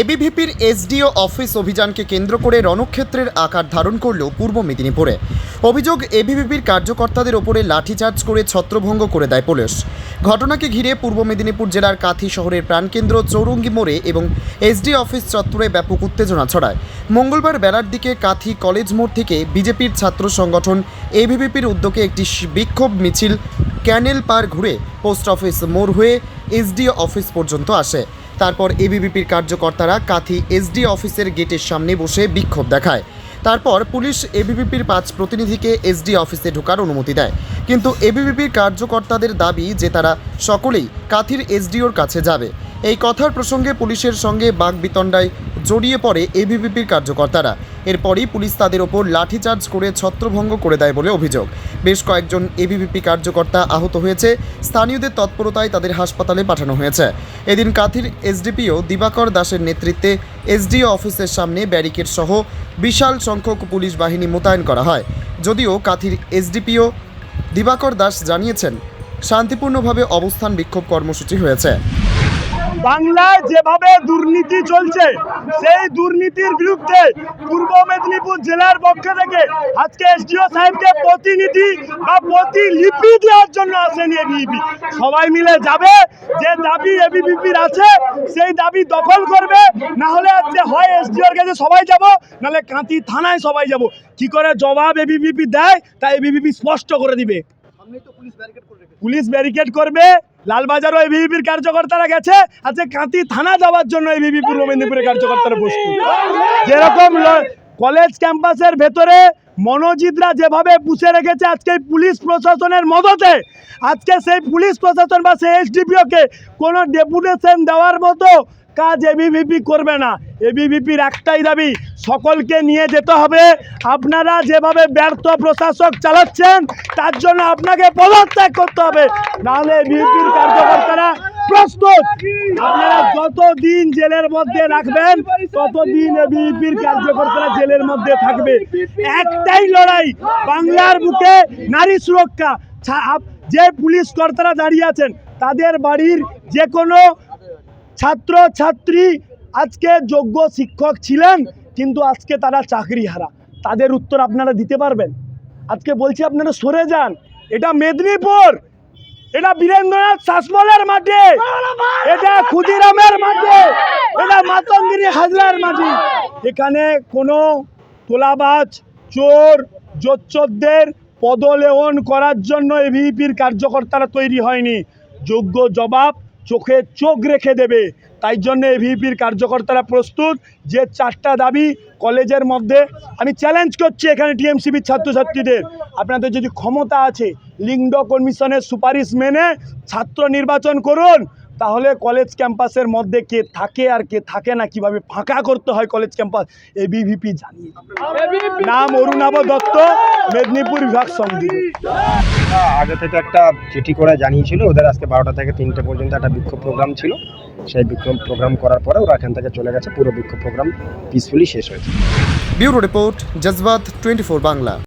এবিভিপির SDO office অভিযানকে কেন্দ্র করে রণক্ষেত্রের আকার ধারণ করল পূর্ব মেদিনীপুরে। অভিযোগ, এবিভিপির কার্যকর্তাদের ওপরে লাঠিচার্জ করে ছত্রভঙ্গ করে দেয় পুলিশ। ঘটনাকে ঘিরে পূর্ব মেদিনীপুর জেলার কাথি শহরের প্রাণকেন্দ্র চৌরঙ্গি মোড়ে এবং এসডি অফিস চত্বরে ব্যাপক উত্তেজনা ছড়ায়। মঙ্গলবার বেলার দিকে কাথি কলেজ মোড় থেকে বিজেপির ছাত্র সংগঠন এবিভিপির উদ্যোগে একটি বিক্ষোভ মিছিল ক্যানেল পার ঘুরে পোস্ট অফিস মোড় হয়ে এসডিও অফিস পর্যন্ত আসে। তারপর এবিভিপির কার্যকর্তারা কাথি এসডি অফিসের গেটের সামনে বসে বিক্ষোভ দেখায়। তারপর পুলিশ এবিভিপির 5 প্রতিনিধিকে এসডি অফিসে ঢোকার অনুমতি দেয়, কিন্তু এবিভিপির কার্যকর্তাদের দাবি যে তারা সকলেই কাথির এসডিওর কাছে যাবে। এই কথার প্রসঙ্গে পুলিশের সঙ্গে বাকবিতণ্ডায় জড়িয়ে পড়ে এবিভিপির কার্যকর্তারা। এরপরই পুলিশ তাদের ওপর লাঠিচার্জ করে ছত্রভঙ্গ করে দেয় বলে অভিযোগ। বেশ কয়েকজন এবিভিপি কার্যকর্তা আহত হয়েছে। স্থানীয়দের তৎপরতায় তাদের হাসপাতালে পাঠানো হয়েছে। এদিন কাথির এসডিপিও দিবাকর দাসের নেতৃত্বে এসডিও অফিসের সামনে ব্যারিকেড সহ বিশাল সংখ্যক পুলিশ বাহিনী মোতায়েন করা হয়। যদিও কাথির এসডিপিও দিবাকর দাস জানিয়েছেন, শান্তিপূর্ণভাবে অবস্থান বিক্ষোভ কর্মসূচি হয়েছে। বাংলায় যেভাবে দুর্নীতি চলছে সেই দুর্নীতির বিরুদ্ধে পূর্ব মেদিনীপুর জেলার পক্ষ থেকে আজকে এসডিও সাহেবকে প্রতিনিধি বা প্রতিলিপি দেওয়ার জন্য আসেনি এবিভিপি। সবাই মিলে যাবে, যে দাবি এবিভিপির আছে সেই দাবি দখল করবে। না হলে আজকে হয় এসডিওর কাছে সবাই যাব, নাহলে কাঁথি থানায় সবাই যাব। কি করে জবাব এবিভিপি দেয় তা এবিভিপি স্পষ্ট করে দিবে। পুলিশ ব্যারিকেড করবে, লালবাজারও এবিভিপির কার্যকর্তারা গেছে, আজকে কাঁথি থানা যাওয়ার জন্য এবিভিপি পূর্ব মেদিনীপুরের কার্যকর্তারা প্রস্তুত। যেরকম কলেজ ক্যাম্পাসের ভেতরে মনোজিতরা যেভাবে পুষে রেখেছে আজকে পুলিশ প্রশাসনের মদতে, আজকে সেই পুলিশ প্রশাসন বা সেই এসডিপিওকে কোনো ডেপুটেশন দেওয়ার মতো কাজ এবিভিপি করবে না। এবিভিপির একটাই দাবি, সকলকে নিয়ে যেতে হবে। আপনারা যেভাবে ব্যর্থ প্রশাসক চালাচ্ছেন তার জন্য আপনাকে পদত্যাগ করতে হবে, নাহলে এবিভিপির কার্যকর্তারা প্রস্তুত। আপনারা যতদিন জেলের মধ্যে রাখবেন ততদিন এবিভিপির কার্যকর্তারা জেলের মধ্যে থাকবে। একটাই লড়াই, বাংলার বুকে নারী সুরক্ষা। যে পুলিশ কর্তারা দাঁড়িয়ে আছেন তাদের বাড়ির যে কোনো ছাত্র ছাত্রী আজকে যোগ্য শিক্ষক ছিলেন, কিন্তু আজকে তারা চাকরি হারা, তাদের উত্তর আপনারা দিতে পারবেন? আজকে বলছি আপনারা সরে যান। এটা মেদিনীপুর, এটা বীরেন্দ্রনাথ শাসমলের মাটি, এটা ক্ষুদিরামের মাটি, এটা মাতঙ্গিনী হাজরার মাটি। এখানে কোনো তোলাবাজ, চোর, জোচ্চোরদের পদলেহন করার জন্য এবিভিপির কার্যকর্তারা তৈরি হয়নি। যোগ্য জবাব চোখে চোখ রেখে দেবে। তাই জন্য এবিভিপির কার্যকর্তারা প্রস্তুত। যে 4টা দাবি কলেজের মধ্যে, আমি চ্যালেঞ্জ করছি এখানে টিএমসিবির ছাত্রছাত্রীদের, আপনাদের যদি ক্ষমতা আছে লিঙ্গ কমিশনের সুপারিশ মেনে ছাত্র নির্বাচন করুন, তাহলে কলেজ ক্যাম্পাসের মধ্যে কে থাকে আর কে থাকে না, কিভাবে ফাঁকা করতে হয় কলেজ ক্যাম্পাস এবিভিপি জানিয়ে। নাম অরুণাভ দত্ত, মেদিনীপুর বিভাগ সমিতি। আগে থেকে একটা চিঠি করে জানিয়েছিল ওদের আজকে 12টা থেকে 3টে পর্যন্ত একটা বিক্ষোভ প্রোগ্রাম ছিল। সেই বিক্ষোভ প্রোগ্রাম করার পরে ওরা এখান থেকে চলে গেছে। পুরো বিক্ষোভ প্রোগ্রাম পিসফুলি শেষ হয়েছে। Bureau report, জজবাত 24 Bangla.